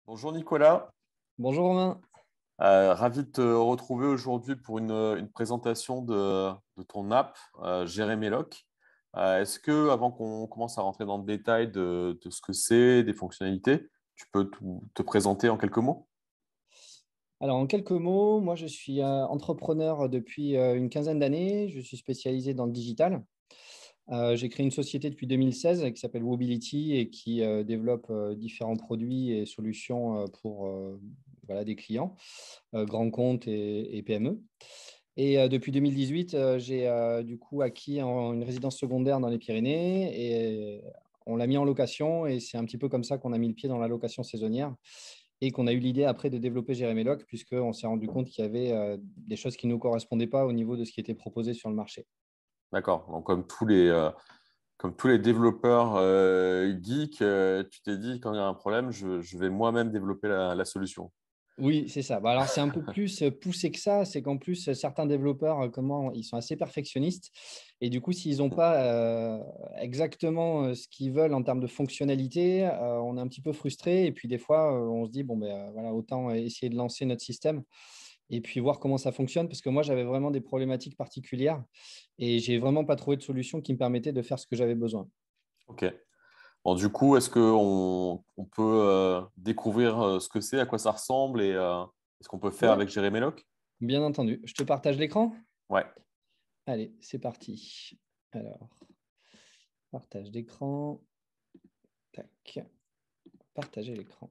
Bonjour Nicolas. Bonjour Romain. Ravi de te retrouver aujourd'hui pour une présentation de ton app Méloc. Est-ce que, avant qu'on commence à rentrer dans le détail de ce que c'est, des fonctionnalités, tu peux te présenter en quelques mots? Alors en quelques mots, moi je suis entrepreneur depuis une quinzaine d'années. Je suis spécialisé dans le digital. J'ai créé une société depuis 2016 qui s'appelle Wobility et qui développe différents produits et solutions pour voilà, des clients, grands comptes et PME. Et depuis 2018, j'ai du coup acquis une résidence secondaire dans les Pyrénées et on l'a mis en location et c'est un petit peu comme ça qu'on a mis le pied dans la location saisonnière et qu'on a eu l'idée après de développer Jéréméloc puisqu'on s'est rendu compte qu'il y avait des choses qui ne nous correspondaient pas au niveau de ce qui était proposé sur le marché. D'accord. Donc, comme tous les développeurs geeks, tu t'es dit, quand il y a un problème, je vais moi-même développer la solution. Oui, c'est ça. Bah, alors, c'est un peu plus poussé que ça. C'est qu'en plus, certains développeurs, comment ils sont assez perfectionnistes. Et du coup, s'ils n'ont pas exactement ce qu'ils veulent en termes de fonctionnalité, on est un petit peu frustré. Et puis, des fois, on se dit, bon, ben, voilà, autant essayer de lancer notre système et puis voir comment ça fonctionne. Parce que moi, j'avais vraiment des problématiques particulières et j'ai vraiment pas trouvé de solution qui me permettait de faire ce que j'avais besoin. OK. Bon, du coup, est-ce qu'on peut découvrir ce que c'est, à quoi ça ressemble et ce qu'on peut faire Ouais, avec Méloc? bien entendu. Je te partage l'écran. Ouais. Allez, c'est parti. Alors, partage d'écran. Tac. Partager l'écran.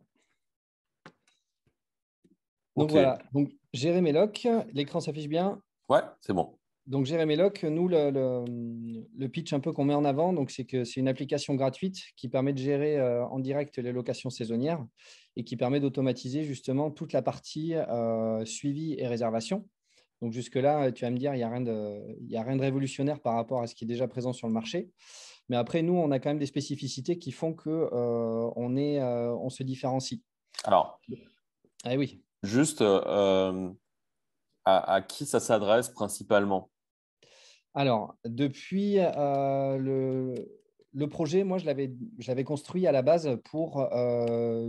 Donc OK. voilà, donc gérer mes locks, l'écran s'affiche bien. Ouais, c'est bon. Donc gérer mes locks, nous, le pitch un peu qu'on met en avant, donc c'est que c'est une application gratuite qui permet de gérer en direct les locations saisonnières et qui permet d'automatiser justement toute la partie suivi et réservation. Donc jusque-là, tu vas me dire, il y a rien de révolutionnaire par rapport à ce qui est déjà présent sur le marché. Mais après, nous, on a quand même des spécificités qui font que on se différencie. Alors, Ah oui. juste à qui ça s'adresse principalement? Alors, depuis le projet, moi, je l'avais construit à la base pour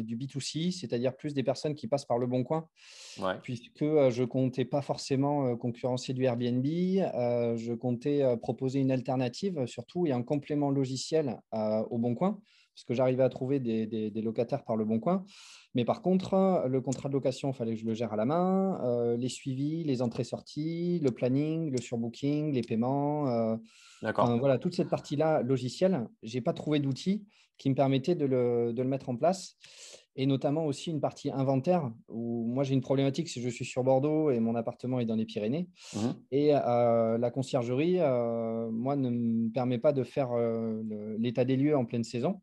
du B2C, c'est-à-dire plus des personnes qui passent par le Bon Coin, Ouais, puisque je ne comptais pas forcément concurrencer du Airbnb. Je comptais proposer une alternative, surtout, et un complément logiciel au Bon Coin, parce que j'arrivais à trouver des locataires par le Bon Coin. Mais par contre, le contrat de location, il fallait que je le gère à la main, les suivis, les entrées-sorties, le planning, le surbooking, les paiements. Enfin, d'accord. voilà, toute cette partie-là, logicielle, je n'ai pas trouvé d'outil qui me permettait de le mettre en place. Et notamment aussi une partie inventaire, où moi j'ai une problématique, c'est que je suis sur Bordeaux et mon appartement est dans les Pyrénées. Mhm. Et la conciergerie, moi, ne me permet pas de faire l'état des lieux en pleine saison.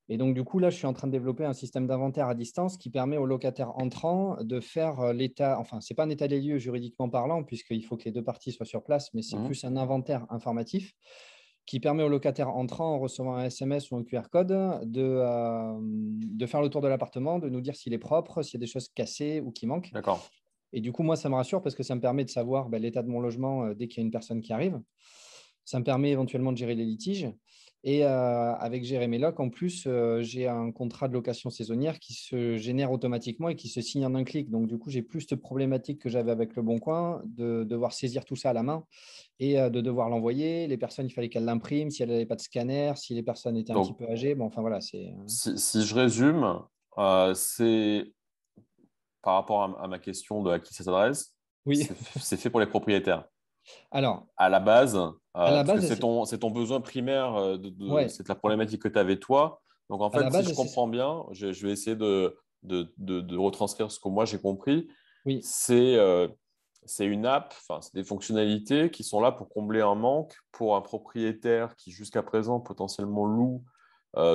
Et donc, du coup, là, je suis en train de développer un système d'inventaire à distance qui permet aux locataires entrants de faire l'état, enfin, ce n'est pas un état des lieux juridiquement parlant, puisqu'il faut que les deux parties soient sur place, mais c'est Mhm. plus un inventaire informatif qui permet aux locataires entrants, en recevant un SMS ou un QR code, de faire le tour de l'appartement, de nous dire s'il est propre, s'il y a des choses cassées ou qui manquent. D'accord. Et du coup, moi, ça me rassure parce que ça me permet de savoir l'état de mon logement dès qu'il y a une personne qui arrive. Ça me permet éventuellement de gérer les litiges. Et avec Jéréméloc, en plus, j'ai un contrat de location saisonnière qui se génère automatiquement et qui se signe en un clic. Donc, du coup, j'ai plus de problématiques que j'avais avec Le Bon Coin, de devoir saisir tout ça à la main et de devoir l'envoyer. Les personnes, il fallait qu'elles l'impriment. Si elles n'avaient pas de scanner, si les personnes étaient un petit Donc, peu âgées. Bon, enfin, voilà, c'est… si je résume, c'est par rapport à ma question de à qui ça s'adresse, Oui. c'est fait pour les propriétaires. Alors, À la base, à la parce que base, c'est ton besoin primaire, ouais, c'est la problématique que tu avais toi. Donc, en à la fait, si je base, c'est… comprends bien, je vais essayer de retranscrire ce que moi j'ai compris. Oui, C'est c'est une app, enfin, c'est des fonctionnalités qui sont là pour combler un manque pour un propriétaire qui, jusqu'à présent, potentiellement loue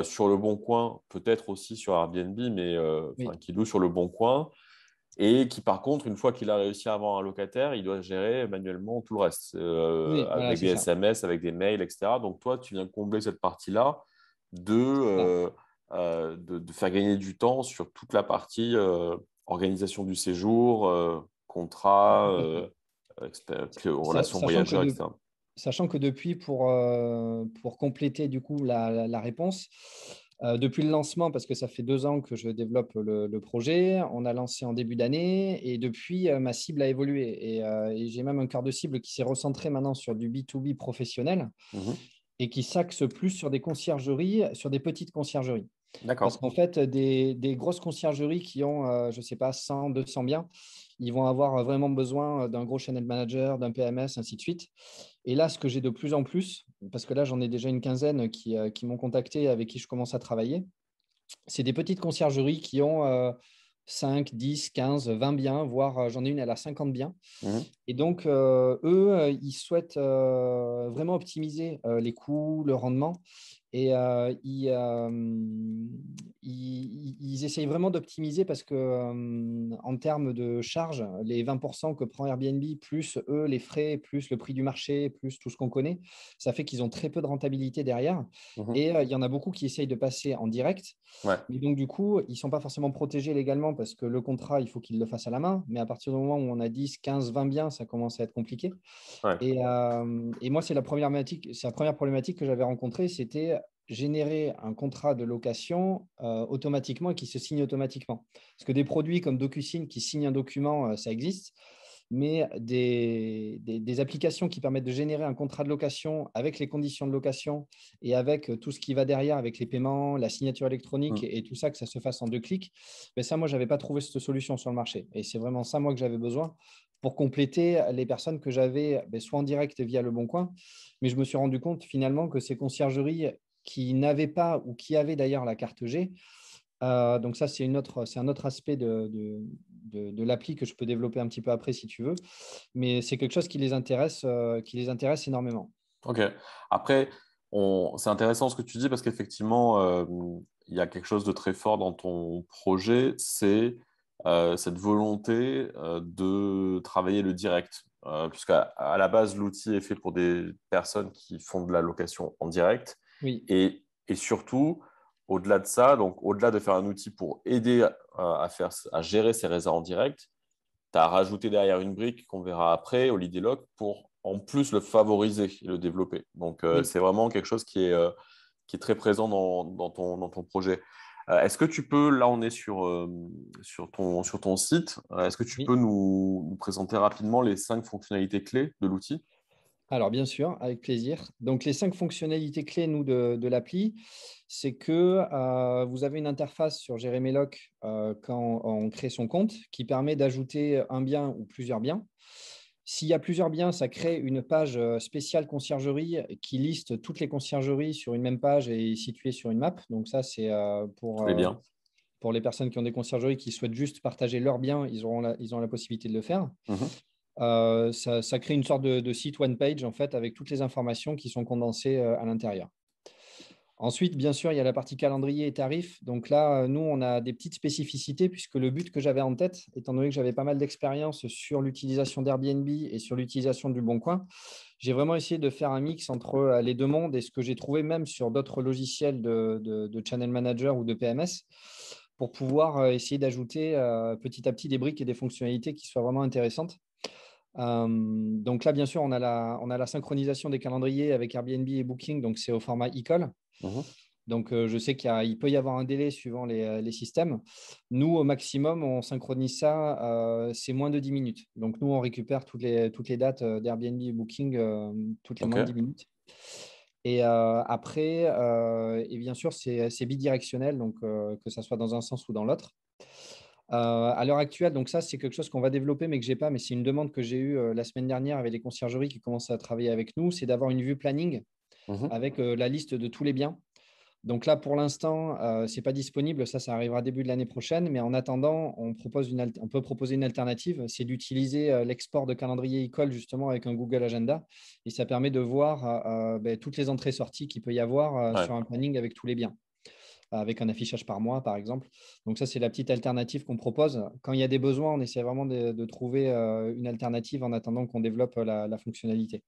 sur le Bon Coin, peut-être aussi sur Airbnb, mais enfin, oui, qui loue sur le Bon Coin et qui, par contre, une fois qu'il a réussi à avoir un locataire, il doit gérer manuellement tout le reste, oui, voilà, avec c'est des ça. SMS, avec des mails, etc. Donc, toi, tu viens combler cette partie-là de, Voilà. de faire gagner du temps sur toute la partie organisation du séjour, contrat, Tout à fait. relations Sachant que voyageurs, etc. Sachant que depuis, pour compléter du coup la réponse, Depuis le lancement, parce que ça fait 2 ans que je développe le projet, on a lancé en début d'année et depuis, ma cible a évolué et j'ai même un cœur de cible qui s'est recentré maintenant sur du B2B professionnel Mhm. et qui s'axe plus sur des conciergeries, sur des petites conciergeries. Parce D'accord. qu'en fait, des grosses conciergeries qui ont, je ne sais pas, 100, 200 biens, ils vont avoir vraiment besoin d'un gros channel manager, d'un PMS, ainsi de suite. Et là, ce que j'ai de plus en plus, parce que là, j'en ai déjà une quinzaine qui m'ont contacté, avec qui je commence à travailler, c'est des petites conciergeries qui ont 5, 10, 15, 20 biens, voire j'en ai une, elle a 50 biens. Mhm. Et donc, eux, ils souhaitent vraiment optimiser les coûts, le rendement. Et ils essayent vraiment d'optimiser parce que, en termes de charges, les 20% que prend Airbnb, plus eux, les frais, plus le prix du marché, plus tout ce qu'on connaît, ça fait qu'ils ont très peu de rentabilité derrière. Mhm. Et il y en a beaucoup qui essayent de passer en direct. Ouais. Mais donc, du coup, ils ne sont pas forcément protégés légalement parce que le contrat, il faut qu'ils le fassent à la main. Mais à partir du moment où on a 10, 15, 20 biens, ça commence à être compliqué. Ouais. Et moi, c'est la première problématique que j'avais rencontrée, c'était générer un contrat de location automatiquement et qui se signe automatiquement. Parce que des produits comme DocuSign qui signent un document, ça existe, mais des applications qui permettent de générer un contrat de location avec les conditions de location et avec tout ce qui va derrière, avec les paiements, la signature électronique Mhm. et tout ça, que ça se fasse en 2 clics, mais ça, moi, je n'avais pas trouvé cette solution sur le marché. Et c'est vraiment ça, moi, que j'avais besoin pour compléter les personnes que j'avais soit en direct via Le Bon Coin, mais je me suis rendu compte finalement que ces conciergeries qui n'avaient pas ou qui avaient d'ailleurs la carte G, donc ça, c'est un autre aspect de l'appli que je peux développer un petit peu après si tu veux, mais c'est quelque chose qui les intéresse énormément. Ok. Après, c'est intéressant ce que tu dis parce qu'effectivement, il y a quelque chose de très fort dans ton projet, c'est cette volonté de travailler le direct. Puisqu'à à la base, l'outil est fait pour des personnes qui font de la location en direct. Oui, Et surtout, au-delà de ça, donc au-delà de faire un outil pour aider à gérer ces réserves en direct, tu as rajouté derrière une brique qu'on verra après, Holiday Lock, pour en plus le favoriser et le développer. Donc, oui. c'est vraiment quelque chose qui est très présent dans ton projet. Est-ce que tu peux, là on est sur ton site, est-ce que tu peux Oui. nous présenter rapidement les 5 fonctionnalités clés de l'outil? Alors, bien sûr, avec plaisir. Donc, les 5 fonctionnalités clés, nous, de l'appli, c'est que vous avez une interface sur Jéréméloc quand on crée son compte qui permet d'ajouter un bien ou plusieurs biens. S'il y a plusieurs biens, ça crée une page spéciale conciergerie qui liste toutes les conciergeries sur une même page et située sur une map. Donc, ça, c'est Très bien. pour les personnes qui ont des conciergeries qui souhaitent juste partager leurs biens, ils auront la possibilité de le faire. Mhm. Ça crée une sorte de site one page en fait avec toutes les informations qui sont condensées à l'intérieur. Ensuite, bien sûr, il y a la partie calendrier et tarifs. Donc là, nous, on a des petites spécificités puisque le but que j'avais en tête, étant donné que j'avais pas mal d'expérience sur l'utilisation d'Airbnb et sur l'utilisation du Bon Coin, j'ai vraiment essayé de faire un mix entre les deux mondes et ce que j'ai trouvé même sur d'autres logiciels de Channel Manager ou de PMS pour pouvoir essayer d'ajouter petit à petit des briques et des fonctionnalités qui soient vraiment intéressantes. Donc là, bien sûr, on a la synchronisation des calendriers avec Airbnb et Booking, donc c'est au format e-call. Mhm. Donc, je sais il peut y avoir un délai suivant les systèmes. Nous, au maximum, on synchronise ça, c'est moins de 10 minutes. Donc, nous, on récupère toutes les dates d'Airbnb et Booking toutes les moins de 10 OK. minutes. Et après, et bien sûr, c'est bidirectionnel, donc que ça soit dans un sens ou dans l'autre. À l'heure actuelle, donc ça, c'est quelque chose qu'on va développer, mais que j'ai pas, mais c'est une demande que j'ai eue la semaine dernière avec les conciergeries qui commencent à travailler avec nous, c'est d'avoir une vue planning Mhm. avec la liste de tous les biens. Donc là, pour l'instant, ce n'est pas disponible. Ça arrivera début de l'année prochaine. Mais en attendant, on peut proposer une alternative. C'est d'utiliser l'export de calendrier e-call justement avec un Google Agenda. Et ça permet de voir toutes les entrées-sorties qu'il peut y avoir Ouais. sur un planning avec tous les biens, avec un affichage par mois, par exemple. Donc ça, c'est la petite alternative qu'on propose. Quand il y a des besoins, on essaie vraiment de trouver une alternative en attendant qu'on développe la fonctionnalité.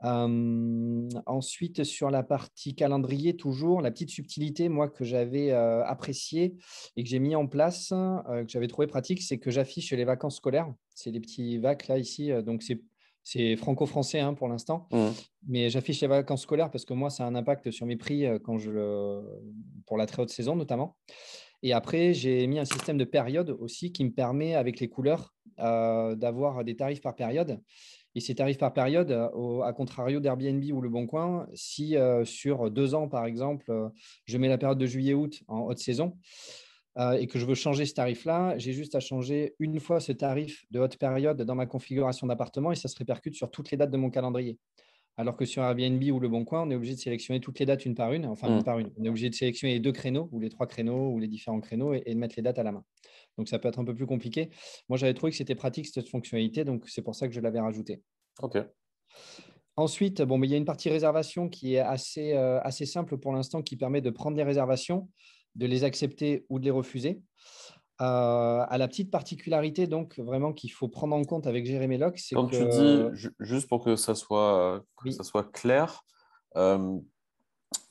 Ensuite, sur la partie calendrier, toujours, la petite subtilité, moi, que j'avais appréciée et que j'ai mis en place, que j'avais trouvé pratique, c'est que j'affiche les vacances scolaires. C'est les petits vacs là, ici. Donc, C'est franco-français pour l'instant, Mhm. mais j'affiche les vacances scolaires parce que moi, ça a un impact sur mes prix pour la très haute saison notamment. Et après, j'ai mis un système de période aussi qui me permet, avec les couleurs, d'avoir des tarifs par période. Et ces tarifs par période, à contrario d'Airbnb ou Le Bon Coin, si sur 2 ans, par exemple, je mets la période de juillet-août en haute saison et que je veux changer ce tarif-là, j'ai juste à changer une fois ce tarif de haute période dans ma configuration d'appartement et ça se répercute sur toutes les dates de mon calendrier. Alors que sur Airbnb ou Le Bon Coin, on est obligé de sélectionner toutes les dates une par une, enfin une Mhm. par une. On est obligé de sélectionner les 2 créneaux ou les 3 créneaux ou les différents créneaux et de mettre les dates à la main. Donc ça peut être un peu plus compliqué. Moi, j'avais trouvé que c'était pratique cette fonctionnalité, donc c'est pour ça que je l'avais rajouté. OK. Ensuite, bon, mais il y a une partie réservation qui est assez simple pour l'instant, qui permet de prendre les réservations, de les accepter ou de les refuser. À la petite particularité, donc vraiment qu'il faut prendre en compte avec Jérémy Locke, c'est Quand tu dis, que juste pour que ça oui, soit clair, euh,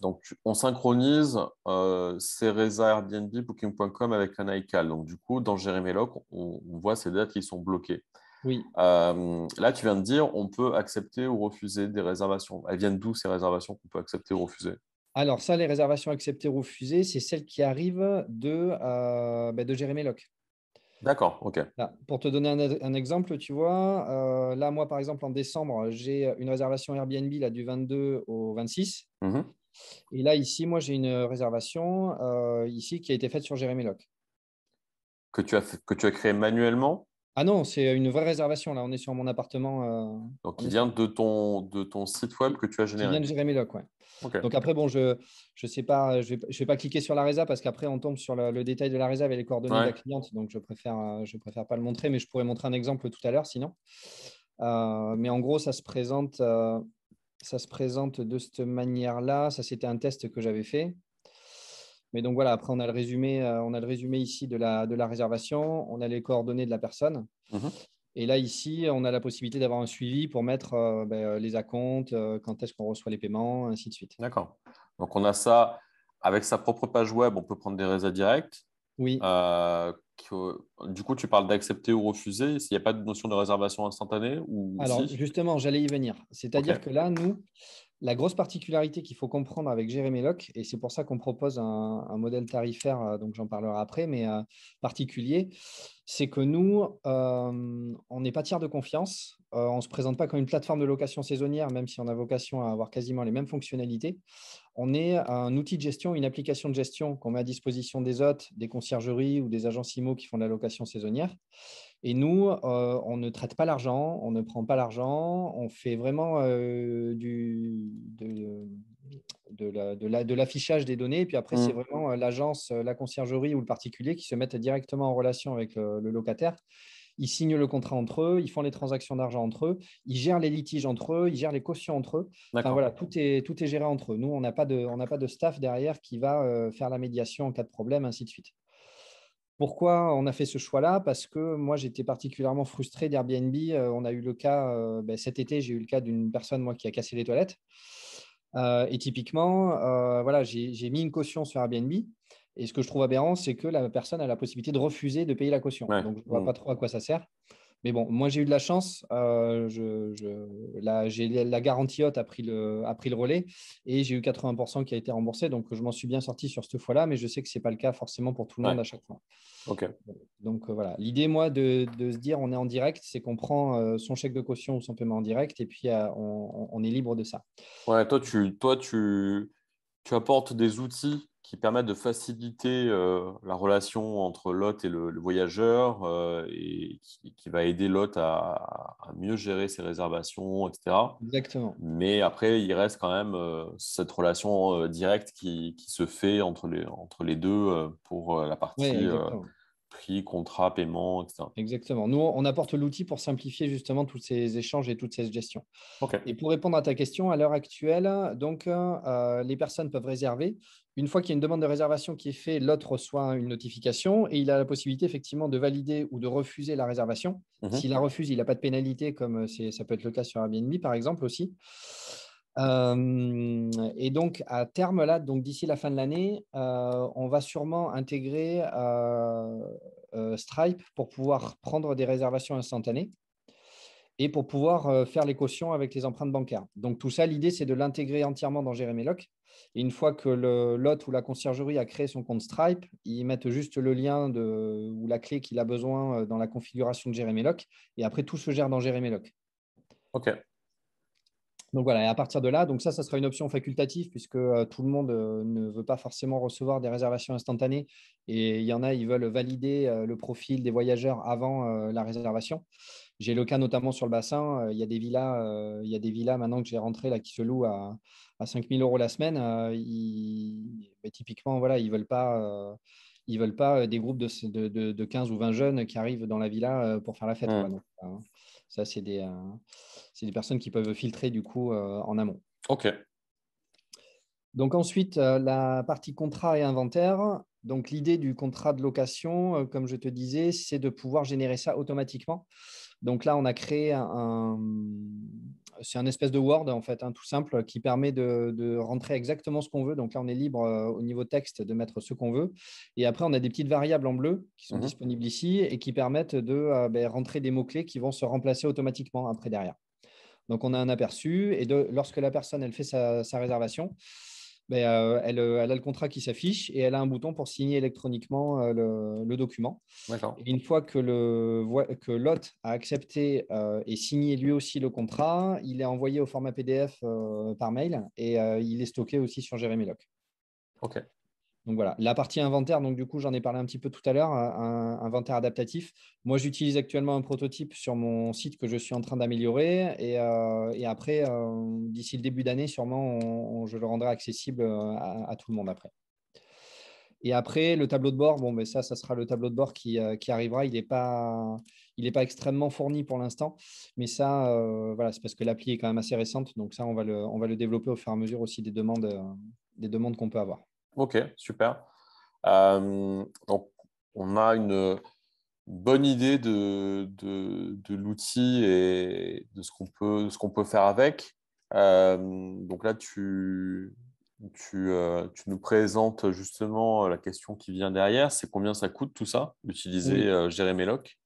donc on synchronise ces résas Airbnb, Booking.com avec un iCal. Donc du coup, dans Jérémy Lock, on voit ces dates qui sont bloquées. oui. Là, tu viens de dire, on peut accepter ou refuser des réservations. Elles viennent d'où ces réservations qu'on peut accepter ou refuser? Alors ça, les réservations acceptées ou refusées, c'est celles qui arrivent de Jérémy Locke. D'accord, ok. Là, pour te donner un exemple, tu vois, là, moi, par exemple, en décembre, j'ai une réservation Airbnb là, du 22 au 26. Mhm. Et là, ici, moi, j'ai une réservation ici qui a été faite sur Jérémy Locke. Que tu as créé manuellement, Ah non, c'est une vraie réservation. Là, on est sur mon appartement. donc On qui est vient sur de ton site web que tu as qui vient généré. de Jérémy Locke, ouais. Ok. Donc après, bon, je sais pas, je vais pas cliquer sur la résa parce qu'après, on tombe sur le détail de la résa et les coordonnées de la Ouais. cliente. Donc, je préfère pas le montrer, mais je pourrais montrer un exemple tout à l'heure sinon. Mais en gros, ça se présente de cette manière-là. Ça, c'était un test que j'avais fait. Mais donc voilà, après, on a le résumé ici de la réservation. On a les coordonnées de la personne. Mhm. Et là, ici, on a la possibilité d'avoir un suivi pour mettre les acomptes, quand est-ce qu'on reçoit les paiements, ainsi de suite. D'accord. Donc on a ça avec sa propre page web, on peut prendre des résas directs. Oui. Du coup, tu parles d'accepter ou refuser. S'il n'y a pas de notion de réservation instantanée ou Alors, si? justement, j'allais y venir. Ok. C'est-à-dire que là, nous, la grosse particularité qu'il faut comprendre avec Jérémy Locke, et c'est pour ça qu'on propose un modèle tarifaire, donc j'en parlerai après, mais particulier, c'est que nous, on n'est pas tiers de confiance. On ne se présente pas comme une plateforme de location saisonnière, même si on a vocation à avoir quasiment les mêmes fonctionnalités. On est un outil de gestion, une application de gestion qu'on met à disposition des hôtes, des conciergeries ou des agences IMO qui font de la location saisonnière. Et nous, on ne traite pas l'argent, on ne prend pas l'argent, on fait vraiment de l'affichage des données. Et puis après, c'est Hmm. vraiment l'agence, la conciergerie ou le particulier qui se mettent directement en relation avec le locataire. Ils signent le contrat entre eux, ils font les transactions d'argent entre eux, ils gèrent les litiges entre eux, ils gèrent les cautions entre eux. Enfin D'accord. voilà, tout est géré entre eux. Nous, on n'a pas de staff derrière qui va faire la médiation en cas de problème, ainsi de suite. Pourquoi on a fait ce choix-là? Parce que moi, j'étais particulièrement frustré d'Airbnb. On a eu le cas, cet été, j'ai eu le cas d'une personne, moi, qui a cassé les toilettes. Et typiquement, voilà, j'ai mis une caution sur Airbnb. Et ce que je trouve aberrant, c'est que la personne a la possibilité de refuser de payer la caution. Ouais. Donc, je ne vois Hmm. pas trop à quoi ça sert. Mais bon, moi, j'ai eu de la chance. La garantie haute a pris le relais et j'ai eu 80% qui a été remboursé. Donc, je m'en suis bien sorti sur cette fois-là, mais je sais que ce n'est pas le cas forcément pour tout le monde Ouais. à chaque fois. Ok. Donc, voilà. L'idée, moi, de se dire on est en direct, c'est qu'on prend son chèque de caution ou son paiement en direct et puis on est libre de ça. Ouais, tu apportes des outils qui permettent de faciliter la relation entre l'hôte et le voyageur et qui va aider l'hôte à mieux gérer ses réservations, etc. Exactement. Mais après, il reste quand même cette relation directe qui se fait entre les deux pour la Oui, partie exactement. prix, contrat, paiement, etc. Exactement. Nous, on apporte l'outil pour simplifier justement tous ces échanges et toute cette gestion. Ok. Et pour répondre à ta question, à l'heure actuelle, donc, les personnes peuvent réserver. Une fois qu'il y a une demande de réservation qui est faite, l'autre reçoit une notification et il a la possibilité effectivement de valider ou de refuser la réservation. Mhm. S'il la refuse, il n'a pas de pénalité, comme ça peut être le cas sur Airbnb, par exemple, aussi. Et donc, à terme, là, donc d'ici la fin de l'année, on va sûrement intégrer Stripe pour pouvoir prendre des réservations instantanées. et pour pouvoir faire les cautions avec les empreintes bancaires. Donc, tout ça, l'idée, c'est de l'intégrer entièrement dans Jéréméloc. Et une fois que l'hôte ou la conciergerie a créé son compte Stripe, ils mettent juste le lien ou la clé qu'il a besoin dans la configuration de Jéréméloc. Et après, tout se gère dans Jéréméloc. OK. Donc voilà, et à partir de là, donc ça sera une option facultative puisque tout le monde ne veut pas forcément recevoir des réservations instantanées. Et il y en a, ils veulent valider le profil des voyageurs avant la réservation. J'ai le cas notamment sur le bassin. Il y a des villas maintenant que j'ai rentrées là, qui se louent à 5 000 € la semaine. Mais typiquement, voilà, ils veulent pas des groupes de 15 ou 20 jeunes qui arrivent dans la villa pour faire la fête, quoi. Donc, ça, c'est des personnes qui peuvent filtrer du coup en amont. OK. Donc ensuite, la partie contrat et inventaire. Donc l'idée du contrat de location, comme je te disais, c'est de pouvoir générer ça automatiquement. Donc là, on a créé c'est un espèce de Word, en fait, tout simple, qui permet de rentrer exactement ce qu'on veut. Donc là, on est libre au niveau texte de mettre ce qu'on veut. Et après, on a des petites variables en bleu qui sont disponibles ici et qui permettent de rentrer des mots-clés qui vont se remplacer automatiquement après derrière. Donc, on a un aperçu et lorsque la personne elle fait sa réservation, elle a le contrat qui s'affiche et elle a un bouton pour signer électroniquement le document. D'accord. Et une fois que l'hôte a accepté et signé lui aussi le contrat, il est envoyé au format PDF par mail et il est stocké aussi sur Jéréméloc. OK. Donc voilà, la partie inventaire, donc du coup, j'en ai parlé un petit peu tout à l'heure, un inventaire adaptatif. Moi, j'utilise actuellement un prototype sur mon site que je suis en train d'améliorer. Et après, d'ici le début d'année, sûrement, je le rendrai accessible à tout le monde après. Et après, le tableau de bord, bon, mais ça sera le tableau de bord qui arrivera. Il n'est pas extrêmement fourni pour l'instant. Mais ça, voilà, c'est parce que l'appli est quand même assez récente. Donc ça, on va le développer au fur et à mesure aussi des demandes qu'on peut avoir. OK, super. Donc, on a une bonne idée de l'outil et de ce qu'on peut faire avec. Donc là, tu nous présentes justement la question qui vient derrière. C'est combien ça coûte tout ça, d'utiliser Oui. Jéréméloc?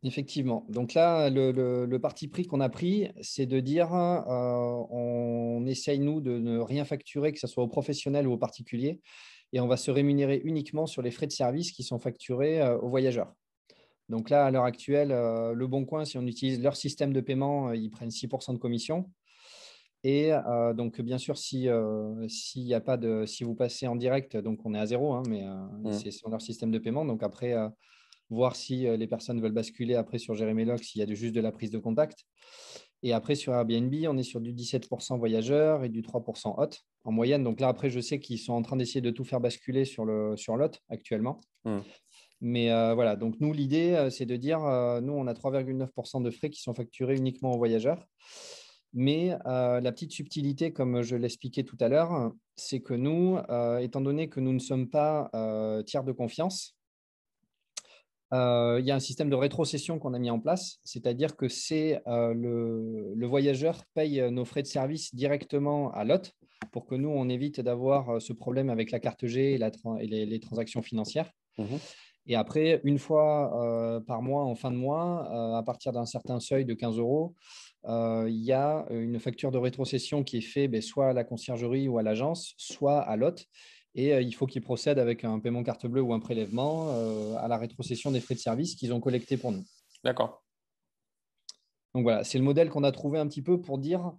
Effectivement. Donc là, le parti pris qu'on a pris, c'est de dire on essaye, nous, de ne rien facturer, que ce soit aux professionnels ou aux particuliers, et on va se rémunérer uniquement sur les frais de service qui sont facturés aux voyageurs. Donc là, à l'heure actuelle, Le Bon Coin, si on utilise leur système de paiement, ils prennent 6% de commission. Et donc, bien sûr, si vous passez en direct, donc on est à zéro, mais c'est sur leur système de paiement. Donc après, voir si les personnes veulent basculer après sur Jéréméloc, s'il y a juste de la prise de contact. Et après, sur Airbnb, on est sur du 17% voyageurs et du 3% hôtes en moyenne. Donc là, après, je sais qu'ils sont en train d'essayer de tout faire basculer sur l'hôte actuellement. Mais voilà, donc nous, l'idée, c'est de dire, nous, on a 3,9% de frais qui sont facturés uniquement aux voyageurs. Mais la petite subtilité, comme je l'expliquais tout à l'heure, c'est que nous, étant donné que nous ne sommes pas tiers de confiance, il y a un système de rétrocession qu'on a mis en place, c'est-à-dire que le voyageur paye nos frais de service directement à l'hôte pour que nous, on évite d'avoir ce problème avec la carte G et les transactions financières. Et après, une fois par mois, en fin de mois, à partir d'un certain seuil de 15 €, il y a une facture de rétrocession qui est faite soit à la conciergerie ou à l'agence, soit à l'hôte. Et il faut qu'ils procèdent avec un paiement carte bleue ou un prélèvement à la rétrocession des frais de service qu'ils ont collectés pour nous. D'accord. Donc voilà, c'est le modèle qu'on a trouvé un petit peu pour dire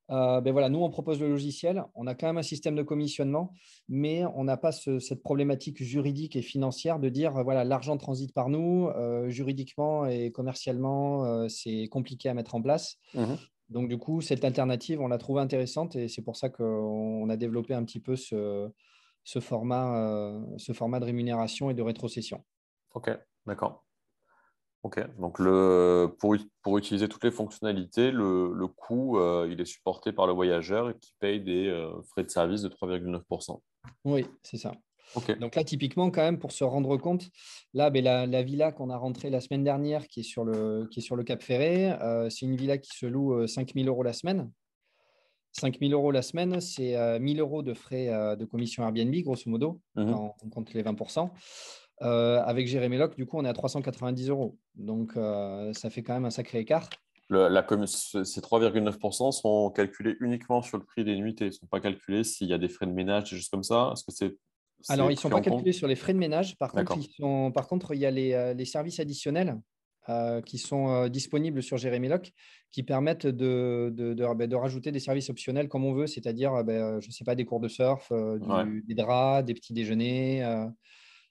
voilà, nous, on propose le logiciel, on a quand même un système de commissionnement, mais on n'a pas cette problématique juridique et financière de dire, voilà, l'argent transite par nous, juridiquement et commercialement, c'est compliqué à mettre en place. Donc, du coup, cette alternative, on l'a trouvée intéressante et c'est pour ça qu'on a développé un petit peu ce format de rémunération et de rétrocession. OK, d'accord. OK, donc pour utiliser toutes les fonctionnalités, le coût, il est supporté par le voyageur qui paye des frais de service de 3,9%. Oui, c'est ça. OK. Donc là, typiquement, quand même, pour se rendre compte, là, la villa qu'on a rentrée la semaine dernière, qui est sur le Cap Ferré, c'est une villa qui se loue 5 000 € la semaine. 5 000 € la semaine, c'est 1 000 € de frais de commission Airbnb, grosso modo, quand on compte les 20%. Avec Jéréméloc, du coup, on est à 390 €. Donc, ça fait quand même un sacré écart. Ces 3,9% sont calculés uniquement sur le prix des nuitées. Ils ne sont pas calculés s'il y a des frais de ménage, des choses comme ça. Est-ce que Alors, c'est ils ne sont pris pas en compte? calculés sur les frais de ménage. D'accord. Par contre, il y a les services additionnels qui sont disponibles sur Jérémy qui permettent de rajouter des services optionnels comme on veut, c'est-à-dire, je ne sais pas, des cours de surf, Ouais. des draps, des petits déjeuners,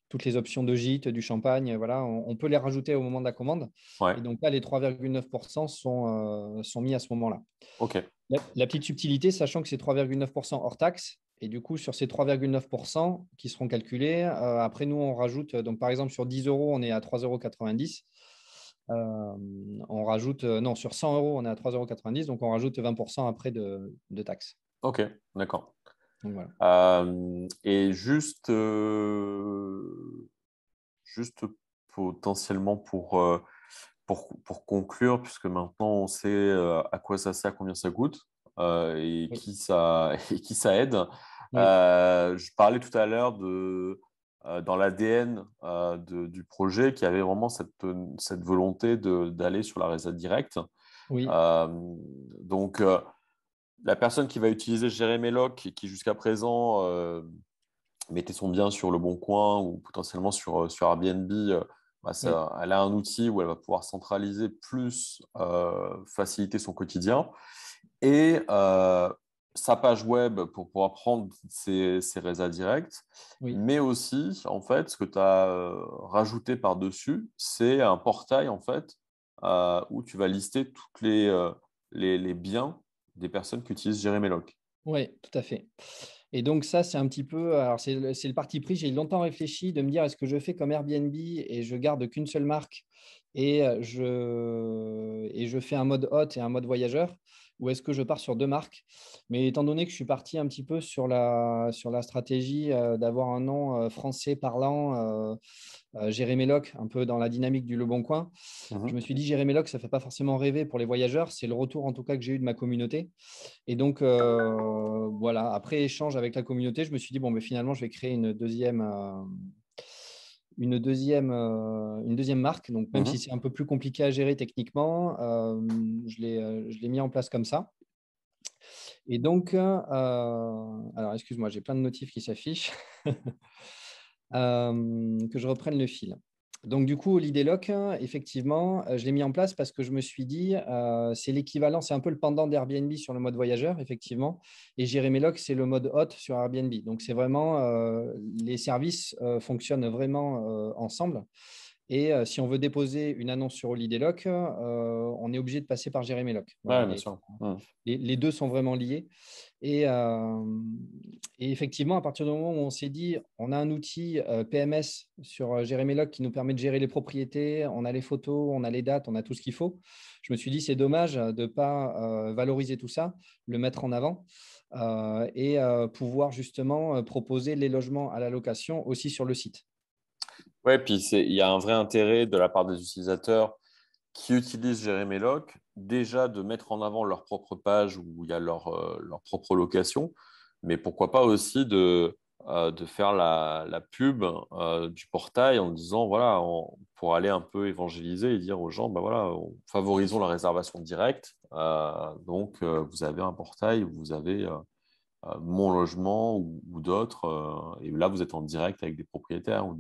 toutes les options de gîte, du champagne. Voilà, on peut les rajouter au moment de la commande. Ouais. Et donc là, les 3,9% sont mis à ce moment-là. OK. La petite subtilité, sachant que c'est 3,9% hors taxe, et du coup, sur ces 3,9% qui seront calculés, après, nous, on rajoute, donc par exemple, sur 10 euros, on est à 3,90 €. On rajoute, non, sur 100 euros, on est à 3,90 €, donc on rajoute 20% après de taxes. OK. D'accord. Donc voilà. Et juste potentiellement pour conclure, puisque maintenant on sait à quoi ça sert, combien ça coûte et Oui, qui ça, et qui ça aide. oui, Je parlais tout à l'heure dans l'ADN du projet qui avait vraiment cette volonté d'aller sur la réserve directe. oui, Euh, donc, la personne qui va utiliser Jéréméloc et qui jusqu'à présent mettait son bien sur Le Bon Coin ou potentiellement sur Airbnb, oui, elle a un outil où elle va pouvoir centraliser plus, faciliter son quotidien et sa page web pour pouvoir prendre ses résas directs. oui. Mais aussi, en fait, ce que tu as rajouté par-dessus, c'est un portail, en fait, où tu vas lister toutes les biens des personnes qui utilisent Jéréméloc. Oui, tout à fait. Et donc ça, c'est un petit peu, alors c'est le parti pris. J'ai longtemps réfléchi de me dire est-ce que je fais comme Airbnb et je garde qu'une seule marque et je fais un mode hôte et un mode voyageur, ou est-ce que je pars sur deux marques? Mais étant donné que je suis parti un petit peu sur la stratégie d'avoir un nom français parlant, Jéréméloc, un peu dans la dynamique du Le Bon Coin, je me Mhm. suis dit Jéréméloc, ça ne fait pas forcément rêver pour les voyageurs. C'est le retour en tout cas que j'ai eu de ma communauté. Et donc, voilà, après échange avec la communauté, je me suis dit, bon, mais finalement, je vais créer une deuxième marque. Donc, même si Mhm. c'est un peu plus compliqué à gérer techniquement, je l'ai mis en place comme ça. Et donc, alors, excuse-moi, j'ai plein de notifs qui s'affichent. Que je reprenne le fil. Donc, du coup, l'idée lock, effectivement, je l'ai mis en place parce que je me suis dit, c'est l'équivalent, c'est un peu le pendant d'Airbnb sur le mode voyageur, effectivement. Et Jéréméloc, c'est le mode hôte sur Airbnb. Donc, c'est vraiment, les services fonctionnent vraiment ensemble. Et si on veut déposer une annonce sur Holiday Lock, on est obligé de passer par Jéréméloc. Voilà, Ouais, bien sûr. Mhm. les deux sont vraiment liés. Et, et, effectivement, à partir du moment où on s'est dit, on a un outil PMS sur Jéréméloc qui nous permet de gérer les propriétés, on a les photos, on a les dates, on a tout ce qu'il faut. Je me suis dit, c'est dommage de ne pas valoriser tout ça, le mettre en avant et pouvoir justement proposer les logements à la location aussi sur le site. Ouais, puis il y a un vrai intérêt de la part des utilisateurs qui utilisent Jéréméloc, déjà de mettre en avant leur propre page où il y a leur propre location, mais pourquoi pas aussi de faire la pub du portail en disant, voilà, pour aller un peu évangéliser et dire aux gens, bah voilà, favorisons la réservation directe. Donc, vous avez un portail où vous avez mon logement ou d'autres, et là, vous êtes en direct avec des propriétaires ou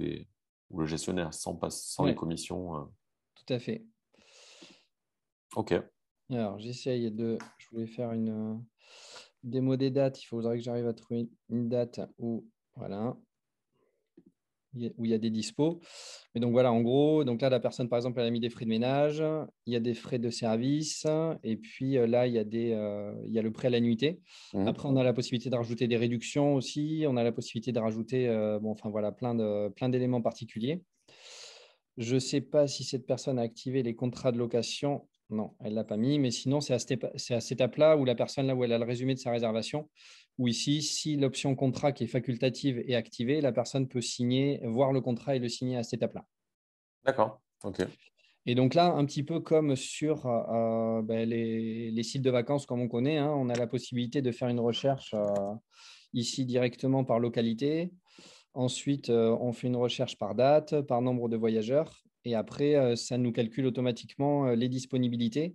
le gestionnaire sans les Oui, commissions. tout à fait. OK. Alors, je voulais faire une démo des dates. Il faudrait que j'arrive à trouver une date où, voilà, où il y a des dispos. Mais donc voilà, en gros, donc là, la personne, par exemple, elle a mis des frais de ménage, il y a des frais de service, et puis là, il y a le prêt à la nuitée. Mhm. Après, on a la possibilité de rajouter des réductions aussi, on a la possibilité de rajouter, bon, enfin voilà, plein d'éléments particuliers. Je ne sais pas si cette personne a activé les contrats de location. Non, elle ne l'a pas mis, mais sinon, c'est à cette étape-là où la personne, là où elle a le résumé de sa réservation, ou ici, si l'option contrat qui est facultative est activée, la personne peut signer, voir le contrat et le signer à cette étape-là. D'accord. OK. Et donc là, un petit peu comme sur les sites de vacances comme on connaît, hein, on a la possibilité de faire une recherche ici directement par localité. Ensuite, on fait une recherche par date, par nombre de voyageurs. Et après, ça nous calcule automatiquement les disponibilités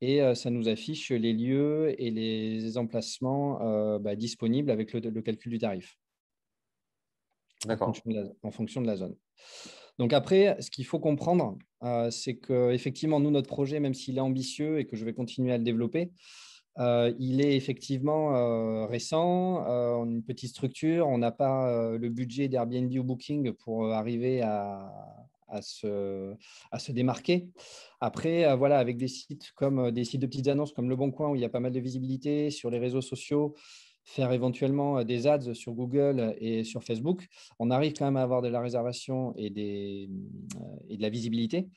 et ça nous affiche les lieux et les emplacements disponibles avec le calcul du tarif D'accord. en fonction de la zone. Donc après, ce qu'il faut comprendre, c'est qu'effectivement, nous, notre projet, même s'il est ambitieux et que je vais continuer à le développer, il est effectivement récent, on a une petite structure, on n'a pas le budget d'Airbnb ou Booking pour arriver à se démarquer. Après, voilà, avec des sites comme des sites de petites annonces comme Le Bon Coin, où il y a pas mal de visibilité sur les réseaux sociaux, faire éventuellement des ads sur Google et sur Facebook, on arrive quand même à avoir de la réservation et de la visibilité.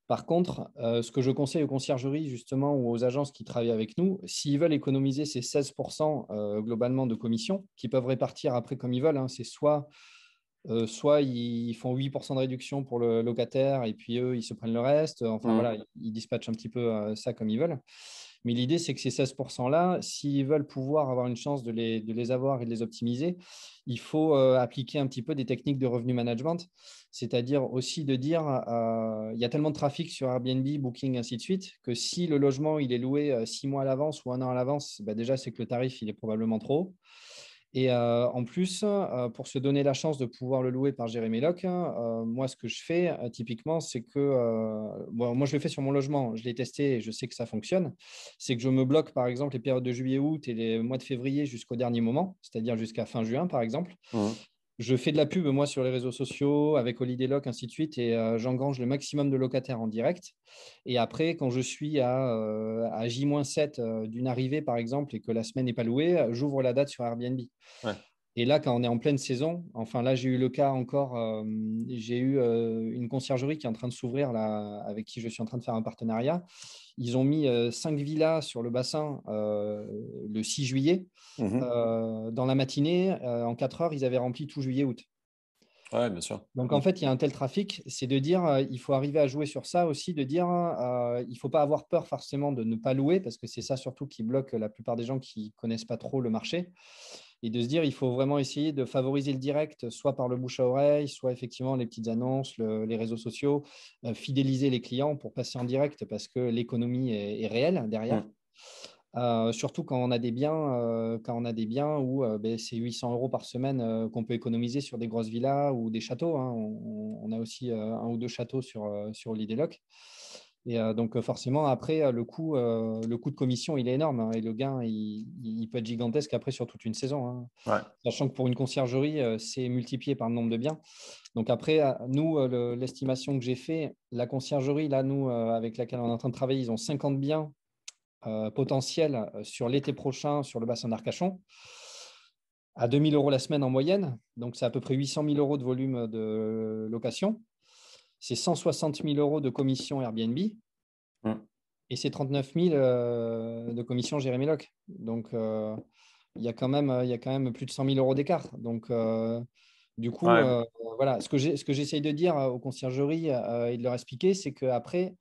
Par contre, ce que je conseille aux conciergeries, justement, ou aux agences qui travaillent avec nous, s'ils veulent économiser ces 16% globalement de commission, qui peuvent répartir après comme ils veulent, hein, c'est soit ils font 8% de réduction pour le locataire et puis eux, ils se prennent le reste. Enfin, Mhm. voilà, ils dispatchent un petit peu ça comme ils veulent. Mais l'idée, c'est que ces 16%-là, s'ils veulent pouvoir avoir une chance de les avoir et de les optimiser, il faut appliquer un petit peu des techniques de revenu management, c'est-à-dire aussi de dire, il y a tellement de trafic sur Airbnb, Booking, ainsi de suite, que si le logement il est loué 6 mois à l'avance ou un an à l'avance, bah déjà, c'est que le tarif il est probablement trop haut. Et en plus, pour se donner la chance de pouvoir le louer par Jérémy Loc, moi, ce que je fais typiquement, c'est que bon, moi, je le fais sur mon logement. Je l'ai testé et je sais que ça fonctionne. C'est que je me bloque, par exemple, les périodes de juillet-août et les mois de février jusqu'au dernier moment, c'est-à-dire jusqu'à fin juin, par exemple. Mhm. Je fais de la pub, moi, sur les réseaux sociaux, avec Holiday Lock, ainsi de suite, et j'engrange le maximum de locataires en direct. Et après, quand je suis à J-7 d'une arrivée, par exemple, et que la semaine n'est pas louée, j'ouvre la date sur Airbnb. Ouais. Et là, quand on est en pleine saison, enfin là, j'ai eu le cas encore, j'ai eu une conciergerie qui est en train de s'ouvrir, là, avec qui je suis en train de faire un partenariat. Ils ont mis 5 villas sur le bassin le 6 juillet. Mhm. Dans la matinée, en 4 heures, ils avaient rempli tout juillet-août. Ouais, bien sûr. Donc, en Mhm. fait, il y a un tel trafic, c'est de dire, il faut arriver à jouer sur ça aussi, de dire, il ne faut pas avoir peur forcément de ne pas louer, parce que c'est ça surtout qui bloque la plupart des gens qui ne connaissent pas trop le marché. Et de se dire, il faut vraiment essayer de favoriser le direct, soit par le bouche à oreille, soit effectivement les petites annonces, les réseaux sociaux, fidéliser les clients pour passer en direct, parce que l'économie est réelle derrière. Mhm. Surtout quand on a des biens où ben, c'est 800 euros par semaine qu'on peut économiser sur des grosses villas ou des châteaux, hein. On a aussi un ou deux châteaux sur Holiday Lock. Et donc forcément, après, le coût de commission, il est énorme, hein, et le gain, il peut être gigantesque après sur toute une saison, hein. Ouais. Sachant que pour une conciergerie, c'est multiplié par le nombre de biens. Donc après, nous, l'estimation que j'ai fait, la conciergerie, là, nous, avec laquelle on est en train de travailler, ils ont 50 biens potentiel sur l'été prochain sur le bassin d'Arcachon à 2 000 euros la semaine en moyenne. Donc, c'est à peu près 800 000 euros de volume de location. C'est 160 000 euros de commission Airbnb Mhm. et c'est 39 000 de commission Jérémy Loc. Donc, il y a quand même plus de 100 000 euros d'écart. Donc, du coup, Ouais. voilà, ce que j'essaye de dire aux conciergeries et de leur expliquer, c'est qu'après,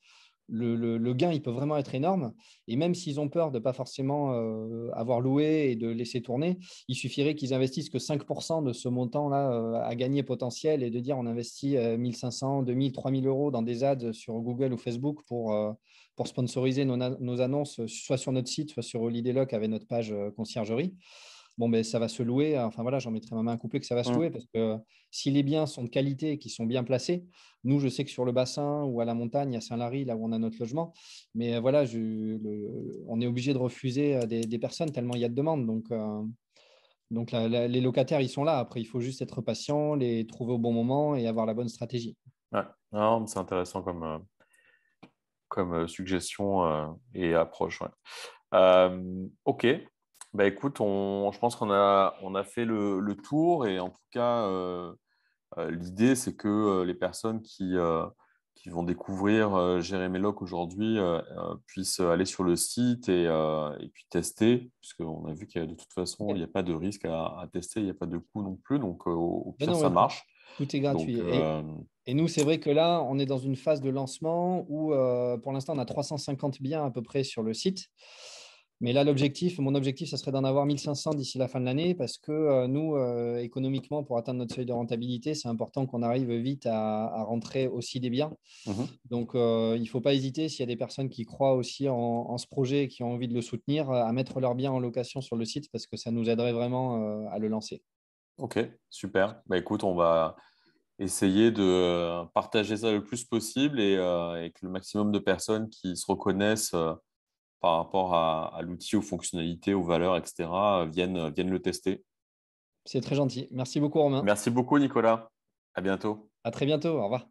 le gain, il peut vraiment être énorme. Et même s'ils ont peur de ne pas forcément avoir loué et de laisser tourner, il suffirait qu'ils investissent que 5% de ce montant-là à gagner potentiel et de dire on investit 1500, 2000, 3000 euros dans des ads sur Google ou Facebook pour sponsoriser nos annonces, soit sur notre site, soit sur Holiday Lock avec notre page conciergerie. Bon, ben, ça va se louer. Enfin, voilà, j'en mettrai ma main à couper que ça va se louer Mhm. parce que si les biens sont de qualité et qu'ils sont bien placés, nous, je sais que sur le bassin ou à la montagne, à Saint-Lary, là où on a notre logement, mais voilà, on est obligé de refuser des personnes tellement il y a de demandes. Donc les locataires, ils sont là. Après, il faut juste être patient, les trouver au bon moment et avoir la bonne stratégie. Ouais. Non, mais c'est intéressant comme suggestion et approche. Ouais. Ok. Bah, écoute, je pense qu'on a fait le tour et en tout cas, l'idée, c'est que les personnes qui vont découvrir Jérémy Loc aujourd'hui puissent aller sur le site et puis tester, puisqu'on a vu qu'il y a de toute façon, il n'y a pas de risque à tester, il n'y a pas de coût non plus, donc au Mais pire, non, ça ouais, marche. tout est Donc, gratuit. Et nous, c'est vrai que là, on est dans une phase de lancement où, pour l'instant, on a 350 biens à peu près sur le site. Mais là, mon objectif, ça serait d'en avoir 1500 d'ici la fin de l'année parce que nous, économiquement, pour atteindre notre seuil de rentabilité, c'est important qu'on arrive vite à rentrer aussi des biens. Mhm. Donc, il ne faut pas hésiter, s'il y a des personnes qui croient aussi en ce projet et qui ont envie de le soutenir, à mettre leurs biens en location sur le site parce que ça nous aiderait vraiment à le lancer. Ok, super. Bah, écoute, on va essayer de partager ça le plus possible et que le maximum de personnes qui se reconnaissent par rapport à l'outil, aux fonctionnalités, aux valeurs, etc., viennent le tester. C'est très gentil. Merci beaucoup, Romain. Merci beaucoup, Nicolas. À bientôt. À très bientôt. Au revoir.